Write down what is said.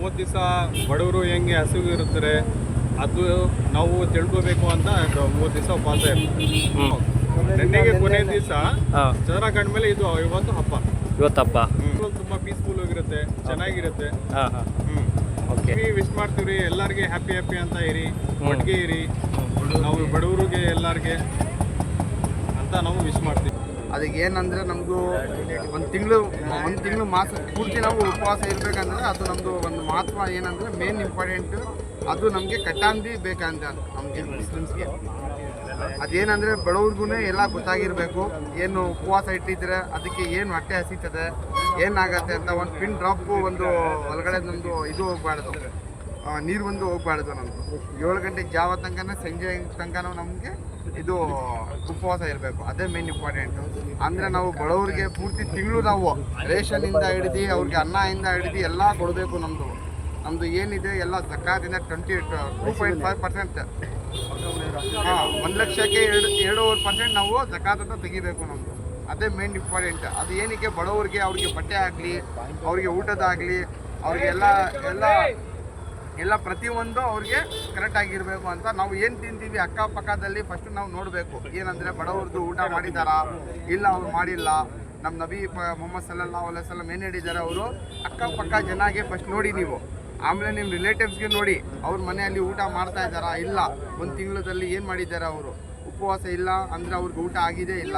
30 ದಿವಸ ಬಡವರು ಹೆಂಗೆ ಹಸಿವು ಇರ್ತಾರೆ ಅದು ನಾವು ತಿಳ್ಕೋಬೇಕು ಅಂತ 30 ದಿವಸ ಉಪವಾಸ ಇರ್ತೀವಿ. ನೆನ್ನೆಗೆ ಕೊನೆ ದಿವಸ ಚಂದ್ರ ಕಂಡ್ಮೇಲೆ ಇದು ಇವತ್ತು ಹಬ್ಬ. ಇವತ್ತಪ್ಪ ತುಂಬ ಪೀಸ್ಫುಲ್ ಆಗಿರುತ್ತೆ, ಚೆನ್ನಾಗಿರುತ್ತೆ. ಓಕೆ, ವಿಶ್ ಮಾಡ್ತೀವಿ ಎಲ್ಲರಿಗೆ ಹ್ಯಾಪಿ ಅಂತ ಇರಿ, ಒಟ್ಟಿಗೆ ಇರಿ, ನಾವು ಬಡವರಿಗೆ ಎಲ್ಲರಿಗೆ ಅಂತ ನಾವು ವಿಶ್ ಮಾಡ್ತೀವಿ. ಅದಕ್ಕೆ ಏನಂದರೆ ನಮ್ಮದು ಒಂದು ತಿಂಗಳು ಮಾಸ ಪೂರ್ತಿ ನಾವು ಉಪವಾಸ ಇರಬೇಕಂದ್ರೆ ಅದು ನಮ್ಮದು ಒಂದು ಮಹತ್ವ ಏನಂದರೆ ಮೇನ್ ಇಂಪಾರ್ಟೆಂಟು ಅದು ನಮಗೆ ಕಟ್ಟಾಂದಿ ಬೇಕಂತ ನಮಗೆ ಮುಸ್ಲಿಮ್ಸ್ಗೆ. ಅದೇನಂದರೆ ಬಡವ್ರಿಗೂ ಎಲ್ಲ ಗೊತ್ತಾಗಿರಬೇಕು, ಏನು ಉಪವಾಸ ಇಟ್ಟಿದ್ರೆ ಅದಕ್ಕೆ ಏನು ಹೊಟ್ಟೆ ಹಸಿತದೆ, ಏನಾಗತ್ತೆ ಅಂತ. ಒಂದು ಪಿನ್ ಡ್ರಾಪು ಒಂದು ಒಳಗಡೆ ನಮ್ಮದು ಇದು ಹೋಗ್ಬಾರ್ದು, ನೀರು ಒಂದು ಹೋಗ್ಬಾರ್ದು. ನಮ್ಮದು 7 ಗಂಟೆ ಜಾವ ತನಕ ಸಂಜೆ ತನಕ ನಮಗೆ ಇದು ಉಪವಾಸ ಇರಬೇಕು. ಅದೇ ಮೇನ್ ಇಂಪಾರ್ಟೆಂಟು. ಅಂದರೆ ನಾವು ಬಡವರಿಗೆ ಪೂರ್ತಿ ತಿಂಗಳು ನಾವು ರೇಷನಿಂದ ಹಿಡಿದು ಅವ್ರಿಗೆ ಅನ್ನದಿಂದ ಹಿಡಿದು ಎಲ್ಲ ಕೊಡಬೇಕು. ನಮ್ಮದು ಏನಿದೆ ಎಲ್ಲ ಝಕಾತಿಂದ 2.5%. 1 ಲಕ್ಷಕ್ಕೆ 2.5% ನಾವು ಝಕಾತನ್ನು ತೆಗಿಬೇಕು ನಮ್ಮದು. ಅದೇ ಮೇನ್ ಇಂಪಾರ್ಟೆಂಟ್. ಅದು ಏನಕ್ಕೆ ಬಡವರಿಗೆ ಅವ್ರಿಗೆ ಬಟ್ಟೆ ಆಗಲಿ, ಅವ್ರಿಗೆ ಊಟದಾಗಲಿ, ಅವ್ರಿಗೆ ಎಲ್ಲ ಪ್ರತಿಯೊಂದು ಅವ್ರಿಗೆ ಕರೆಕ್ಟಾಗಿರಬೇಕು ಅಂತ. ನಾವು ಏನು ತಿಂತೀವಿ ಅಕ್ಕಪಕ್ಕದಲ್ಲಿ ಫಸ್ಟು ನಾವು ನೋಡಬೇಕು, ಏನಂದರೆ ಬಡವ್ರದ್ದು ಊಟ ಮಾಡಿದ್ದಾರಾ ಇಲ್ಲ ಅವ್ರು ಮಾಡಿಲ್ಲ. ನಮ್ಮ ನಬಿ ಮೊಹಮ್ಮದ್ ಸಲ್ಲಲ್ಲಾಹು ಅಲೈಹಿ ವಸಲ್ಲಂ ಏನು ಹೇಳಿದ್ದಾರೆ, ಅವರು ಅಕ್ಕಪಕ್ಕ ಜನಗೆ ಫಸ್ಟ್ ನೋಡಿ ನೀವು, ಆಮೇಲೆ ನಿಮ್ಮ ರಿಲೇಟಿವ್ಸ್ಗೆ ನೋಡಿ ಅವ್ರ ಮನೆಯಲ್ಲಿ ಊಟ ಮಾಡ್ತಾ ಇದ್ದಾರಾ ಇಲ್ಲ, ಒಂದು ತಿಂಗಳಲ್ಲಿ ಏನು ಮಾಡಿದ್ದಾರೆ ಅವರು, ಉಪವಾಸ ಇಲ್ಲ ಅಂದರೆ ಅವ್ರಿಗೆ ಊಟ ಆಗಿದೆ ಇಲ್ಲ.